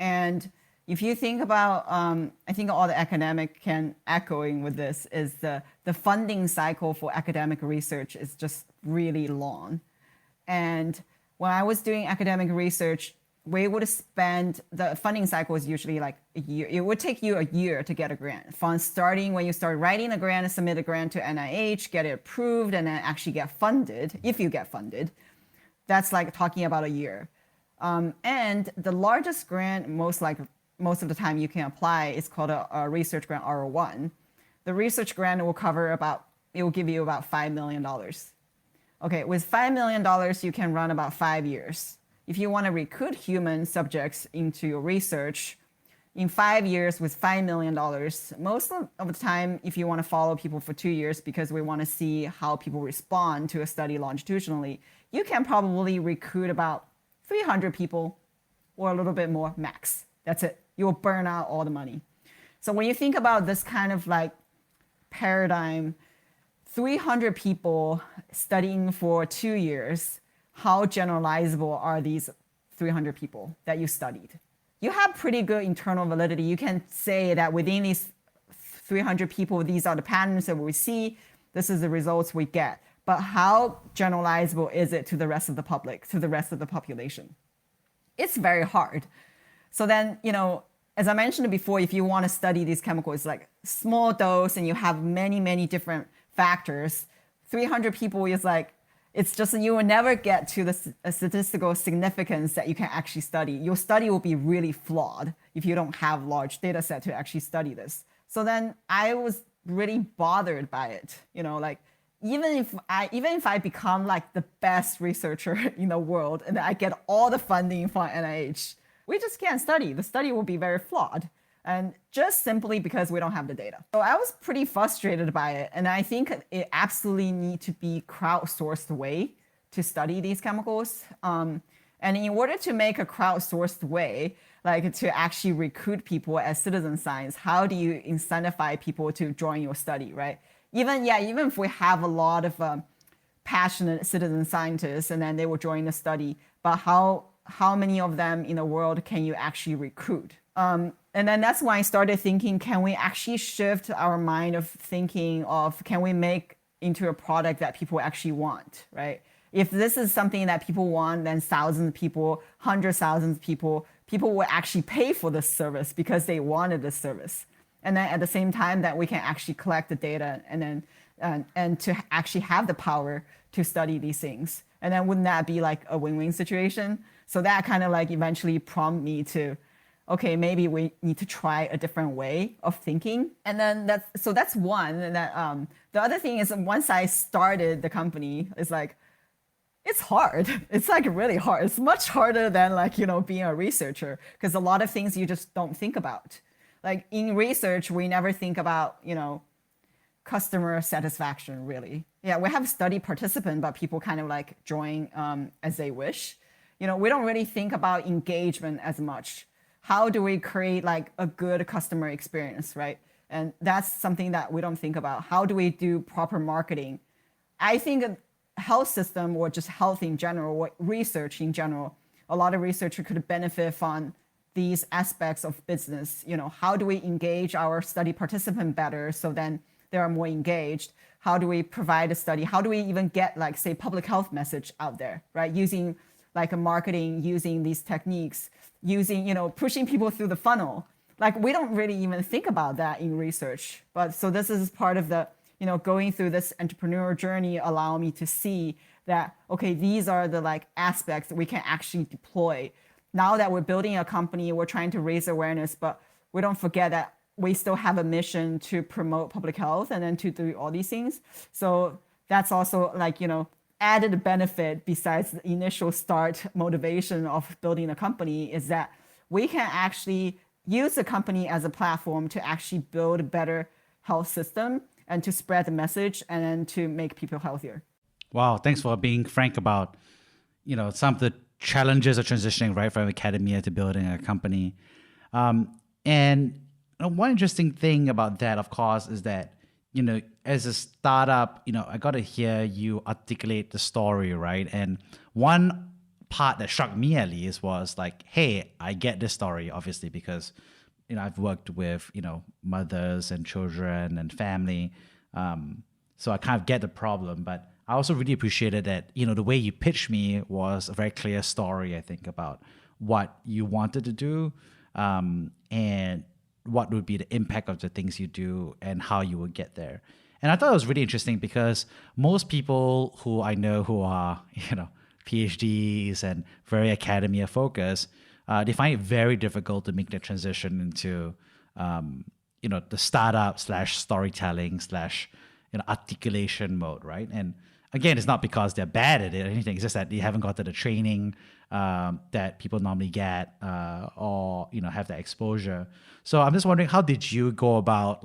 And if you think about, I think all the academic can echoing with this is the funding cycle for academic research is just really long. And when I was doing academic research, we would spend, the funding cycle is usually like a year. It would take you a year to get a grant. From starting when you start writing a grant, submit a grant to NIH, get it approved, and then actually get funded, if you get funded, that's like talking about a year. And the largest grant, most of the time you can apply is called a research grant R01. The research grant will it will give you about $5 million. Okay, with $5 million, you can run about 5 years. If you want to recruit human subjects into your research, in 5 years with $5 million, most of the time, if you want to follow people for 2 years because we want to see how people respond to a study longitudinally, you can probably recruit about 300 people or a little bit more max. That's it. You will burn out all the money. So when you think about this kind of like paradigm, 300 people studying for 2 years, how generalizable are these 300 people that you studied? You have pretty good internal validity. You can say that within these 300 people, these are the patterns that we see. This is the results we get. But how generalizable is it to the rest of the public, to the rest of the population? It's very hard. So then, as I mentioned before, if you want to study these chemicals, like small dose and you have many, many different factors, 300 people is like, it's just you will never get to the statistical significance that you can actually study. Your study will be really flawed if you don't have large data set to actually study this. So then I was really bothered by it. Like even if I become like the best researcher in the world and I get all the funding from NIH, we just can't study. The study will be very flawed. And just simply because we don't have the data. So I was pretty frustrated by it. And I think it absolutely needs to be crowdsourced way to study these chemicals. And in order to make a crowdsourced way, like to actually recruit people as citizen science, how do you incentivize people to join your study, right? Even if we have a lot of passionate citizen scientists and then they will join the study, but how many of them in the world can you actually recruit? And then that's why I started thinking, can we actually shift our mind of thinking of, can we make into a product that people actually want, right? If this is something that people want, then thousands of people, hundreds of thousands of people will actually pay for this service because they wanted this service. And then at the same time that we can actually collect the data and then and to actually have the power to study these things. And then wouldn't that be like a win-win situation? So that kind of like eventually prompted me to okay, maybe we need to try a different way of thinking. And then that's one. And that the other thing is once I started the company, it's like it's hard. It's like really hard. It's much harder than like, being a researcher because a lot of things you just don't think about. Like in research, we never think about, customer satisfaction really. Yeah, we have study participant, but people kind of like join as they wish. We don't really think about engagement as much. How do we create like a good customer experience, right? And that's something that we don't think about. How do we do proper marketing? I think health system or just health in general or research in general, a lot of researchers could benefit from these aspects of business. How do we engage our study participant better so then they are more engaged? How do we provide a study? How do we even get like say public health message out there, right? Using like a marketing, using these techniques, using, pushing people through the funnel. Like we don't really even think about that in research. But so this is part of the, going through this entrepreneurial journey allow me to see that, okay, these are the like aspects that we can actually deploy. Now that we're building a company, we're trying to raise awareness, but we don't forget that we still have a mission to promote public health and then to do all these things. So that's also like, added benefit besides the initial start motivation of building a company is that we can actually use the company as a platform to actually build a better health system and to spread the message and then to make people healthier. Wow, thanks for being frank about, some of the challenges of transitioning right from academia to building a company. And one interesting thing about that, of course, is that, as a startup, I got to hear you articulate the story, right? And one part that struck me at least was like, hey, I get this story, obviously, because, I've worked with, mothers and children and family. So I kind of get the problem, but I also really appreciated that, the way you pitched me was a very clear story, I think, about what you wanted to do and what would be the impact of the things you do and how you would get there. And I thought it was really interesting because most people who I know who are, PhDs and very academia focused, they find it very difficult to make the transition into, the startup / storytelling / articulation mode, right? And again, it's not because they're bad at it or anything. It's just that they haven't got to the training that people normally get or, have that exposure. So I'm just wondering, how did you go about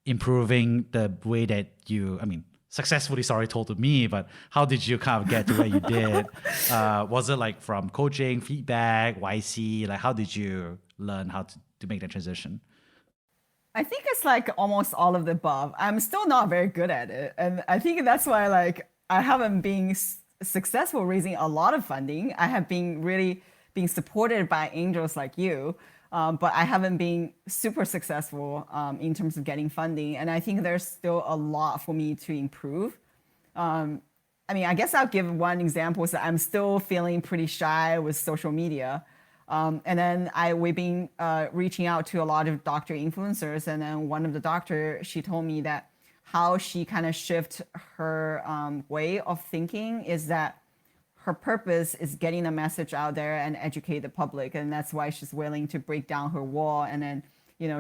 improving the way that you, successfully, sorry, told to me, but how did you kind of get to where you did? Was it like from coaching, feedback, YC? Like, how did you learn how to make that transition? I think it's like almost all of the above. I'm still not very good at it. And I think that's why like I haven't been successful raising a lot of funding. I have been really being supported by angels like you, but I haven't been super successful in terms of getting funding. And I think there's still a lot for me to improve. I guess I'll give one example is that I'm still feeling pretty shy with social media. And then we've been reaching out to a lot of doctor influencers. And then one of the doctor, she told me that how she kind of shift her way of thinking is that her purpose is getting a message out there and educate the public. And that's why she's willing to break down her wall and then,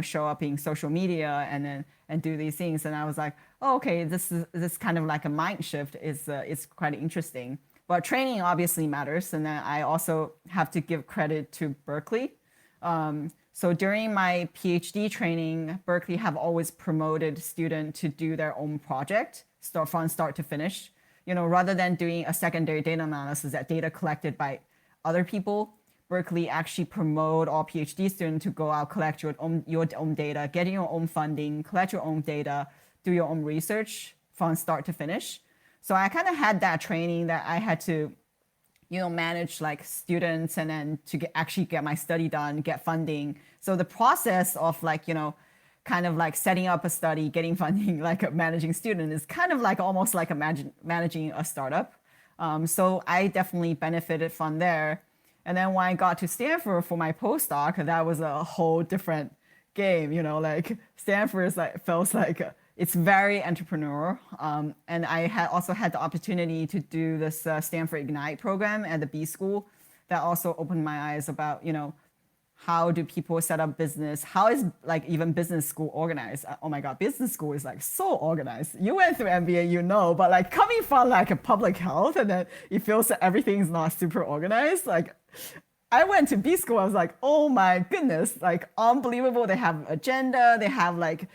show up in social media and do these things. And I was like, oh, okay, this kind of like a mind shift is quite interesting. But training obviously matters. And then I also have to give credit to Berkeley. So during my PhD training, Berkeley have always promoted students to do their own project, from start to finish. Rather than doing a secondary data analysis, that data collected by other people, Berkeley actually promote all PhD students to go out, collect your own data, get your own funding, collect your own data, do your own research from start to finish. So I kind of had that training that I had to, manage like students and then to actually get my study done, get funding. So the process of kind of like setting up a study, getting funding, like managing student is kind of like almost like managing a startup. So I definitely benefited from there. And then when I got to Stanford for my postdoc, that was a whole different game. Stanford feels like it's very entrepreneurial. And I also had the opportunity to do this Stanford Ignite program at the B School that also opened my eyes about, how do people set up business? How is like even business school organized? Oh my God, business school is like so organized. You went through MBA, you know, but like coming from like a public health and then it feels that everything's not super organized. Like I went to B school, I was like, oh my goodness, like unbelievable. They have agenda, they have like,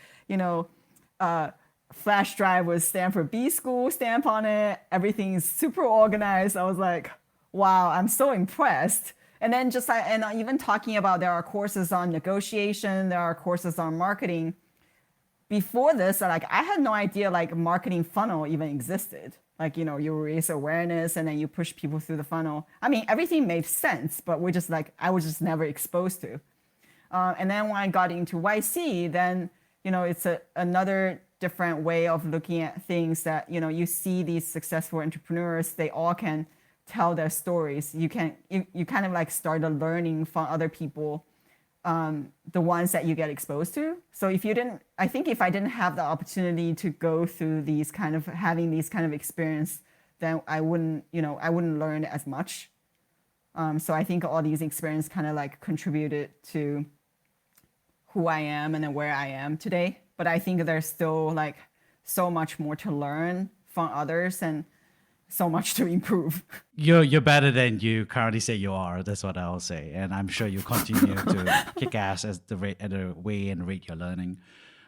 flash drive with Stanford B school stamp on it. Everything is super organized. I was like, wow, I'm so impressed. And then and even talking about there are courses on negotiation, there are courses on marketing. Before this, like I had no idea like marketing funnel even existed. Like, you raise awareness and then you push people through the funnel. I mean, everything made sense, but I was just never exposed to. And then when I got into YC, then, it's another different way of looking at things that, you see these successful entrepreneurs, they all can tell their stories. You kind of like started learning from other people, the ones that you get exposed to. So I think if I didn't have the opportunity to go through having these kind of experience, then I wouldn't learn as much. So I think all these experiences kind of like contributed to who I am and then where I am today. But I think there's still like so much more to learn from others and so much to improve. You're better than you currently say you are. That's what I'll say, and I'm sure you continue to kick ass at the way and rate you're learning.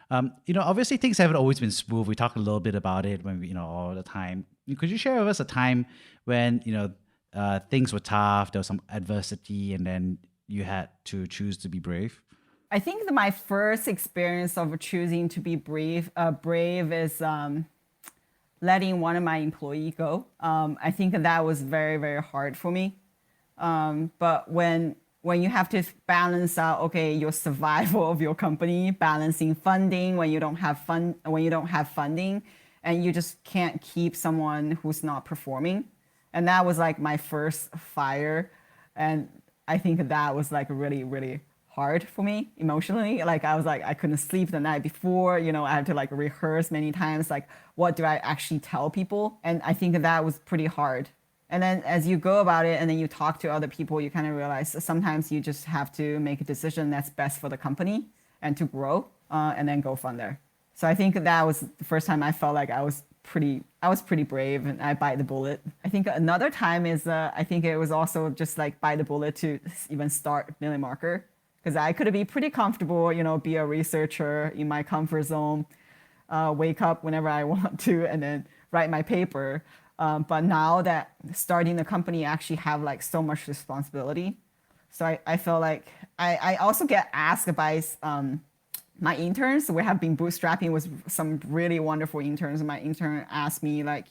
Obviously things haven't always been smooth. We talk a little bit about it when we, all the time. Could you share with us a time when things were tough, there was some adversity, and then you had to choose to be brave? I think that my first experience of choosing to be brave is letting one of my employees go. I think that was very, very hard for me. But when you have to balance out, okay, your survival of your company, balancing funding when you don't have funding, and you just can't keep someone who's not performing. And that was like my first fire. And I think that was like really, really hard for me emotionally. Like I was like, I couldn't sleep the night before, I had to like rehearse many times, like what do I actually tell people? And I think that was pretty hard. And then as you go about it and then you talk to other people, you kind of realize sometimes you just have to make a decision that's best for the company and to grow and then go from there. So I think that was the first time I felt like I was pretty brave and I bite the bullet. I think another time is, I think it was also just like bite the bullet to even start Million Marker. Because I could be pretty comfortable, be a researcher in my comfort zone, wake up whenever I want to, and then write my paper. But now that starting the company, I actually have like so much responsibility. So I feel like I also get asked by my interns. We have been bootstrapping with some really wonderful interns. My intern asked me like,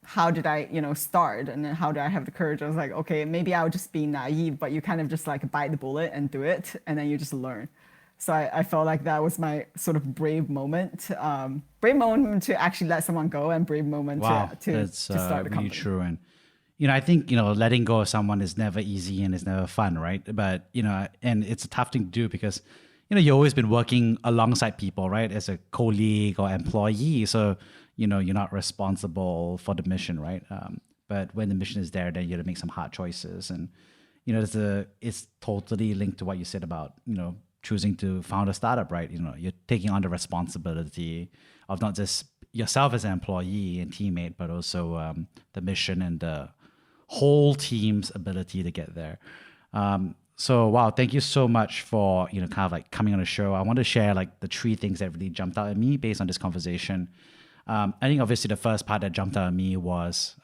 how did I, start? And then how do I have the courage? I was like, okay, maybe I'll just be naive, but you kind of just like bite the bullet and do it. And then you just learn. So I felt like that was my sort of brave moment to actually let someone go and brave moment to start the company. Really true. And, I think, letting go of someone is never easy and it's never fun, right? But, and it's a tough thing to do because, you've always been working alongside people, right? As a colleague or employee. So, you're not responsible for the mission, right? But when the mission is there, then you have to make some hard choices. And, it's totally linked to what you said about, choosing to found a startup, right? You're taking on the responsibility of not just yourself as an employee and teammate, but also the mission and the whole team's ability to get there. So, wow, thank you so much for, kind of like coming on the show. I want to share like the 3 things that really jumped out at me based on this conversation. I think obviously the first part that jumped out at me was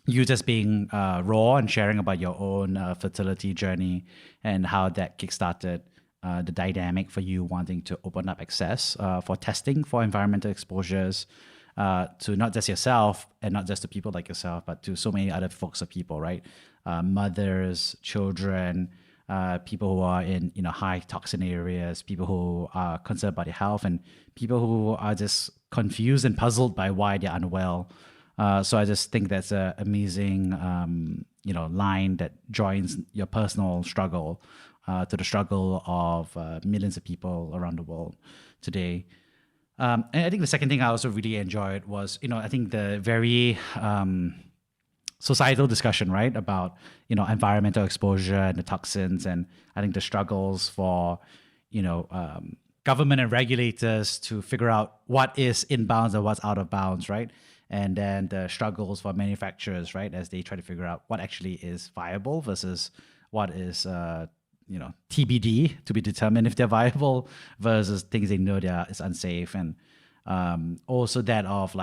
you just being raw and sharing about your own fertility journey and how that kickstarted the dynamic for you wanting to open up access for testing for environmental exposures to not just yourself and not just to people like yourself, but to so many other folks of people, right? Mothers, children, people who are in high toxin areas, people who are concerned about their health, and people who are just confused and puzzled by why they're unwell. So I just think that's an amazing line that joins your personal struggle to the struggle of millions of people around the world today. And I think the second thing I also really enjoyed was, I think the very societal discussion, right, about environmental exposure and the toxins, and I think the struggles for government and regulators to figure out what is in bounds and what's out of bounds, right? And then the struggles for manufacturers, right, as they try to figure out what actually is viable versus what is TBD, to be determined if they're viable, versus things they know is unsafe. And also that of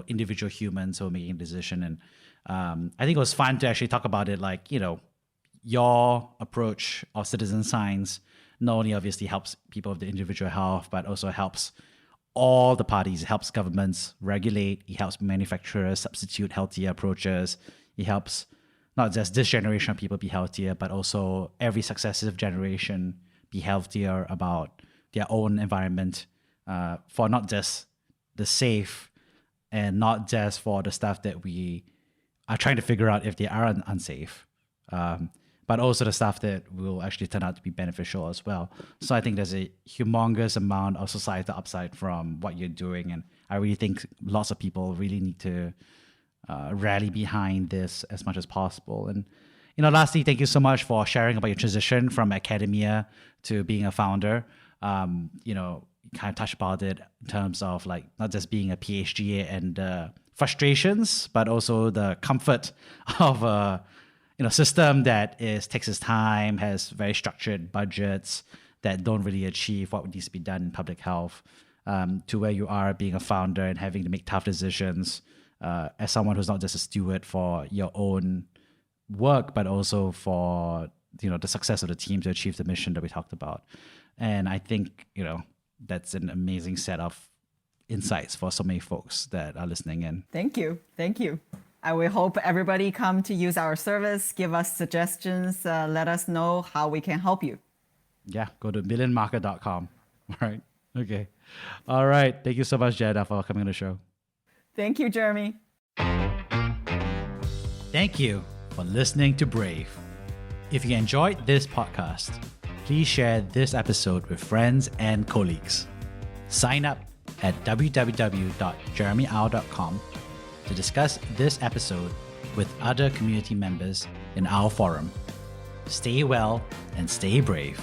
individual humans who are making a decision. And I think it was fun to actually talk about it, your approach of citizen science not only obviously helps people with the individual health, but also helps all the parties. It helps governments regulate, it helps manufacturers substitute healthier approaches, it helps not just this generation of people be healthier, but also every successive generation be healthier about their own environment, for not just the safe and not just for the stuff that we are trying to figure out if they are unsafe, but also the stuff that will actually turn out to be beneficial as well. So I think there's a humongous amount of societal upside from what you're doing. And I really think lots of people really need to rally behind this as much as possible. And, lastly, thank you so much for sharing about your transition from academia to being a founder. Kind of touched about it in terms of not just being a PhD and frustrations, but also the comfort of a system that takes its time, has very structured budgets that don't really achieve what needs to be done in public health, to where you are being a founder and having to make tough decisions as someone who's not just a steward for your own work, but also for the success of the team to achieve the mission that we talked about. And I think that's an amazing set of insights for so many folks that are listening in. Thank you. I will hope everybody come to use our service, give us suggestions, let us know how we can help you. Yeah, go to millionmarker.com. All right. Okay. All right. Thank you so much, Jenna, for coming on the show. Thank you, Jeremy. Thank you for listening to Brave. If you enjoyed this podcast, please share this episode with friends and colleagues. Sign up at www.jeremyau.com to discuss this episode with other community members in our forum. Stay well and stay brave.